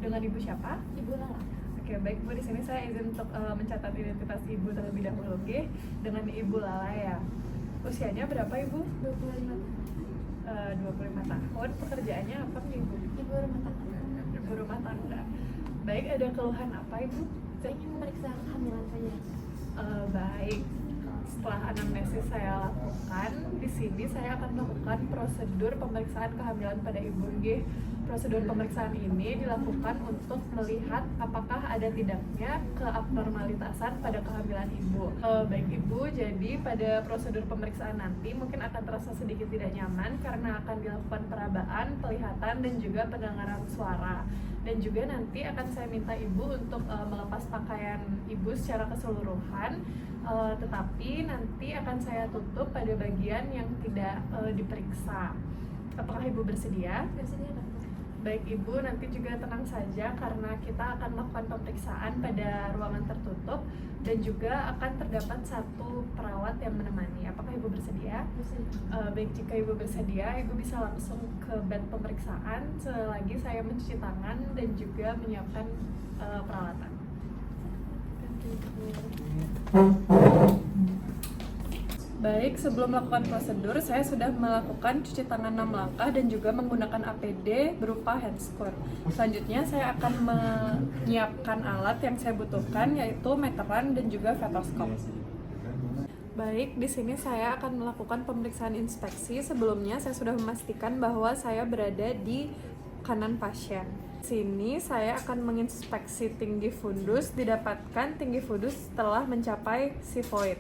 Dengan Ibu siapa? Ibu Lala. Oke, baik Bu, di sini saya izin untuk mencatat identitas Ibu terlebih dahulu, oke? Dengan Ibu Lala ya. Usianya berapa Ibu? 25 25 tahun. Pekerjaannya apa nih Ibu? Ibu rumah tangga. Ibu rumah tangga. Baik, ada keluhan apa Ibu? Saya ingin memeriksa kehamilan saya. Baik. Setelah anamnesis saya lakukan, di sini saya akan melakukan prosedur pemeriksaan kehamilan pada Ibu. Prosedur pemeriksaan ini dilakukan untuk melihat apakah ada tidaknya keabnormalitasan pada kehamilan Ibu. Baik Ibu, jadi pada prosedur pemeriksaan nanti mungkin akan terasa sedikit tidak nyaman karena akan dilakukan perabaan, penglihatan, dan juga pendengaran suara. Dan juga nanti akan saya minta Ibu untuk melepas pakaian Ibu secara keseluruhan, tetapi nanti akan saya tutup pada bagian yang tidak diperiksa. Apakah Ibu bersedia? Bersedia, dokter. Baik Ibu, nanti juga tenang saja karena kita akan melakukan pemeriksaan pada ruangan tertutup dan juga akan terdapat satu perawat yang menemani. Apakah Ibu bersedia? Bersedia. Baik, jika Ibu bersedia, Ibu bisa langsung ke bed pemeriksaan selagi saya mencuci tangan dan juga menyiapkan peralatan. Baik, sebelum melakukan prosedur, saya sudah melakukan cuci tangan 6 langkah dan juga menggunakan APD berupa handscoon. Selanjutnya, saya akan menyiapkan alat yang saya butuhkan, yaitu meteran dan juga stetoskop. Baik, di sini saya akan melakukan pemeriksaan inspeksi. Sebelumnya, saya sudah memastikan bahwa saya berada di kanan pasien. Di sini saya akan menginspeksi tinggi fundus, didapatkan tinggi fundus setelah mencapai sifoid.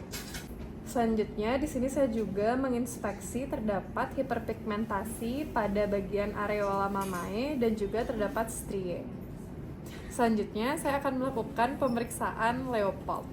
Selanjutnya, di sini saya juga menginspeksi terdapat hiperpigmentasi pada bagian areola mamae dan juga terdapat strie. Selanjutnya, saya akan melakukan pemeriksaan Leopold.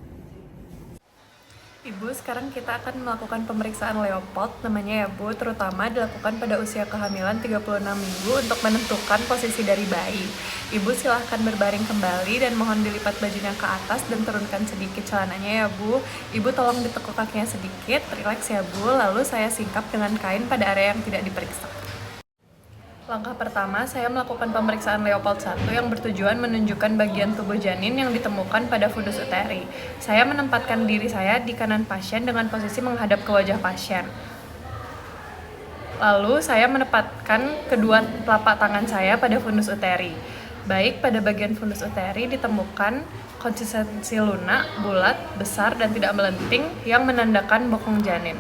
Ibu, sekarang kita akan melakukan pemeriksaan Leopold, namanya ya Bu, terutama dilakukan pada usia kehamilan 36 minggu untuk menentukan posisi dari bayi. Ibu silahkan berbaring kembali dan mohon dilipat bajunya ke atas dan turunkan sedikit celananya ya Bu. Ibu tolong ditekuk kakinya sedikit, rileks ya Bu, lalu saya singkap dengan kain pada area yang tidak diperiksa. Langkah pertama, saya melakukan pemeriksaan Leopold 1 yang bertujuan menunjukkan bagian tubuh janin yang ditemukan pada fundus uteri. Saya menempatkan diri saya di kanan pasien dengan posisi menghadap ke wajah pasien. Lalu, saya menempatkan kedua telapak tangan saya pada fundus uteri. Baik, pada bagian fundus uteri ditemukan konsistensi lunak, bulat, besar, dan tidak melenting yang menandakan bokong janin.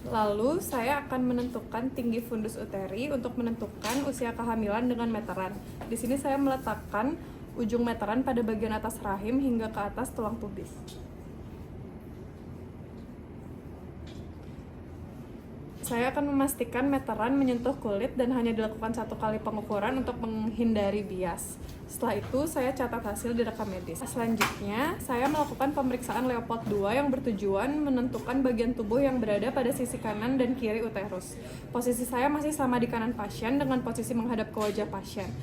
Lalu, saya akan menentukan tinggi fundus uteri untuk menentukan usia kehamilan dengan meteran. Di sini saya meletakkan ujung meteran pada bagian atas rahim hingga ke atas tulang pubis. Saya akan memastikan meteran menyentuh kulit dan hanya dilakukan 1 kali pengukuran untuk menghindari bias. Setelah itu, saya catat hasil di rekam medis. Selanjutnya, saya melakukan pemeriksaan Leopold 2 yang bertujuan menentukan bagian tubuh yang berada pada sisi kanan dan kiri uterus. Posisi saya masih sama di kanan pasien dengan posisi menghadap ke wajah pasien.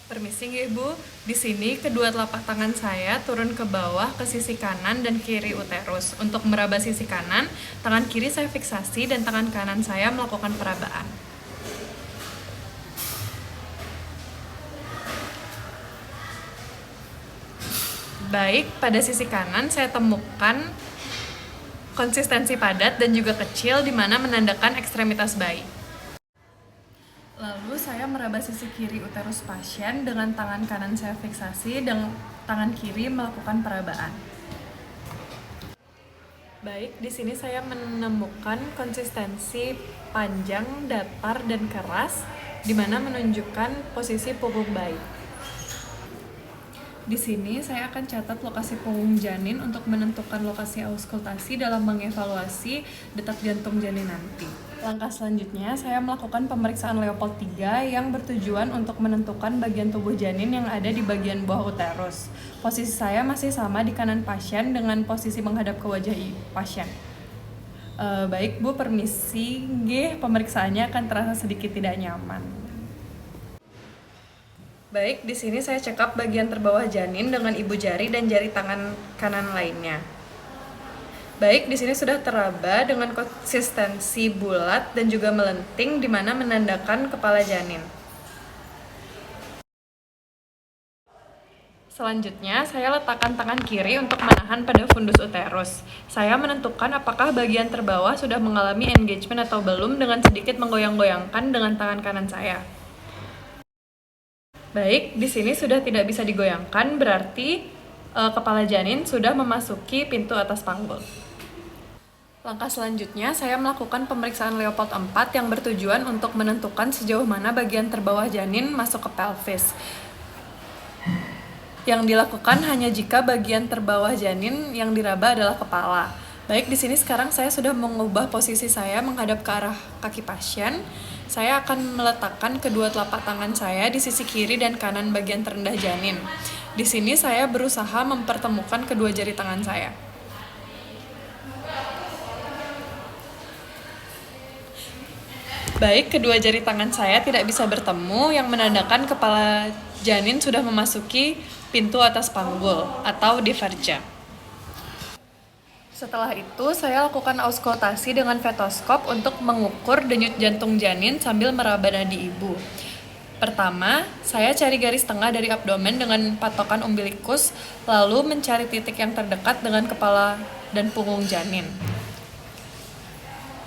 Permisi Ibu, di sini kedua telapak tangan saya turun ke bawah ke sisi kanan dan kiri uterus. Untuk meraba sisi kanan, tangan kiri saya fiksasi dan tangan kanan saya melakukan perabaan. Baik, pada sisi kanan saya temukan konsistensi padat dan juga kecil di mana menandakan ekstremitas bayi. Lalu saya meraba sisi kiri uterus pasien dengan tangan kanan saya fiksasi dan tangan kiri melakukan perabaan. Baik, di sini saya menemukan konsistensi panjang, datar, dan keras di mana menunjukkan posisi punggung bayi. Di sini saya akan catat lokasi punggung janin untuk menentukan lokasi auskultasi dalam mengevaluasi detak jantung janin nanti. Langkah selanjutnya, saya melakukan pemeriksaan Leopold 3 yang bertujuan untuk menentukan bagian tubuh janin yang ada di bagian bawah uterus. Posisi saya masih sama di kanan pasien dengan posisi menghadap ke wajah pasien. Baik Bu, permisi, pemeriksaannya akan terasa sedikit tidak nyaman. Baik, di sini saya check up bagian terbawah janin dengan ibu jari dan jari tangan kanan lainnya. Baik, di sini sudah teraba dengan konsistensi bulat dan juga melenting di mana menandakan kepala janin. Selanjutnya, saya letakkan tangan kiri untuk menahan pada fundus uterus. Saya menentukan apakah bagian terbawah sudah mengalami engagement atau belum dengan sedikit menggoyang-goyangkan dengan tangan kanan saya. Baik, di sini sudah tidak bisa digoyangkan, berarti kepala janin sudah memasuki pintu atas panggul. Langkah selanjutnya, saya melakukan pemeriksaan Leopold 4 yang bertujuan untuk menentukan sejauh mana bagian terbawah janin masuk ke pelvis. Yang dilakukan hanya jika bagian terbawah janin yang diraba adalah kepala. Baik, di sini sekarang saya sudah mengubah posisi saya menghadap ke arah kaki pasien. Saya akan meletakkan kedua telapak tangan saya di sisi kiri dan kanan bagian terendah janin. Di sini saya berusaha mempertemukan kedua jari tangan saya. Baik, kedua jari tangan saya tidak bisa bertemu, yang menandakan kepala janin sudah memasuki pintu atas panggul atau diverge. Setelah itu, saya lakukan auskultasi dengan stetoskop untuk mengukur denyut jantung janin sambil meraba nadi ibu. Pertama, saya cari garis tengah dari abdomen dengan patokan umbilikus, lalu mencari titik yang terdekat dengan kepala dan punggung janin.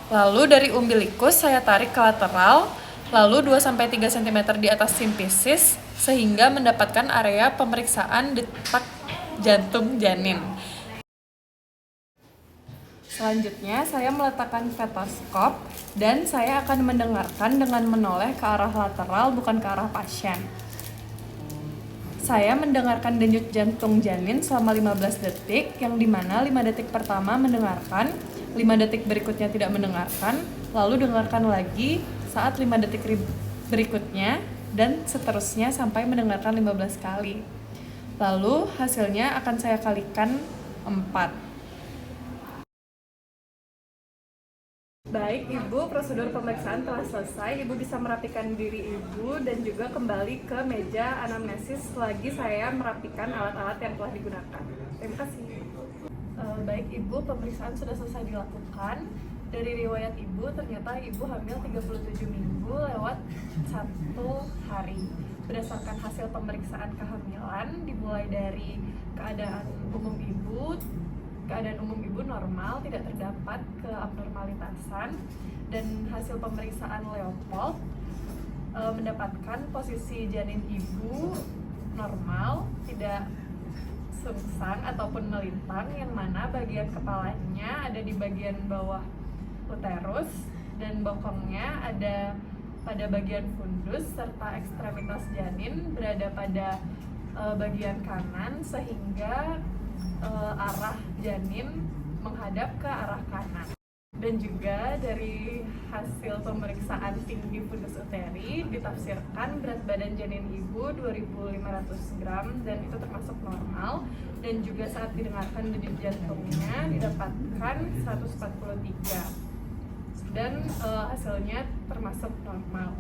Lalu dari umbilikus saya tarik ke lateral, lalu 2-3 cm di atas simfisis, sehingga mendapatkan area pemeriksaan detak jantung janin. Selanjutnya, saya meletakkan stetoskop dan saya akan mendengarkan dengan menoleh ke arah lateral, bukan ke arah pasien. Saya mendengarkan denyut jantung janin selama 15 detik, yang dimana 5 detik pertama mendengarkan, 5 detik berikutnya tidak mendengarkan, lalu dengarkan lagi saat 5 detik berikutnya, dan seterusnya sampai mendengarkan 15 kali. Lalu hasilnya akan saya kalikan 4. Baik, Ibu, prosedur pemeriksaan telah selesai. Ibu bisa merapikan diri Ibu dan juga kembali ke meja anamnesis selagi saya merapikan alat-alat yang telah digunakan. Terima kasih. Baik, Ibu, pemeriksaan sudah selesai dilakukan. Dari riwayat Ibu, ternyata Ibu hamil 37 minggu lewat 1 hari. Berdasarkan hasil pemeriksaan kehamilan, dimulai dari keadaan umum Ibu normal, tidak terdapat keabnormalitasan, dan hasil pemeriksaan Leopold mendapatkan posisi janin Ibu normal, tidak sungsang ataupun melintang, yang mana bagian kepalanya ada di bagian bawah uterus dan bokongnya ada pada bagian fundus, serta ekstremitas janin berada pada bagian kanan, sehingga arah janin menghadap ke arah kanan. Dan juga dari hasil pemeriksaan tinggi fundus uteri ditafsirkan berat badan janin Ibu 2.500 gram dan itu termasuk normal, dan juga saat didengarkan denyut jantungnya didapatkan 143 dan hasilnya termasuk normal.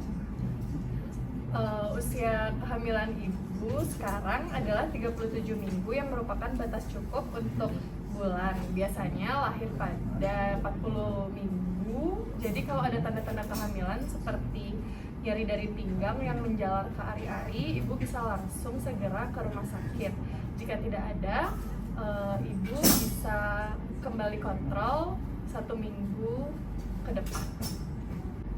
Usia kehamilan Ibu sekarang adalah 37 minggu yang merupakan batas cukup untuk bulan. Biasanya lahir pada 40 minggu. Jadi kalau ada tanda-tanda kehamilan seperti nyeri dari pinggang yang menjalar ke ari-ari, Ibu bisa langsung segera ke rumah sakit. Jika tidak ada, Ibu bisa kembali kontrol 1 minggu ke depan.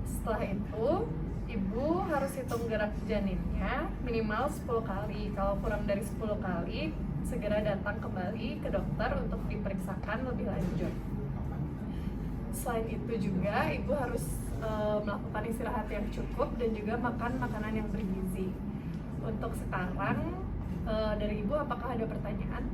Setelah itu, Ibu harus hitung gerak janinnya minimal 10 kali. Kalau kurang dari 10 kali, segera datang kembali ke dokter untuk diperiksakan lebih lanjut. Selain itu juga, Ibu harus melakukan istirahat yang cukup dan juga makan makanan yang bergizi. Untuk sekarang, dari Ibu apakah ada pertanyaan?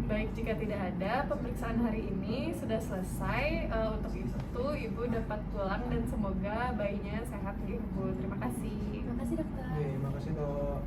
Baik, jika tidak ada, pemeriksaan hari ini sudah selesai. Untuk itu, Ibu dapat pulang dan semoga bayinya sehat di Ibu. Terima kasih. Terima kasih, dokter. Terima kasih, Dok.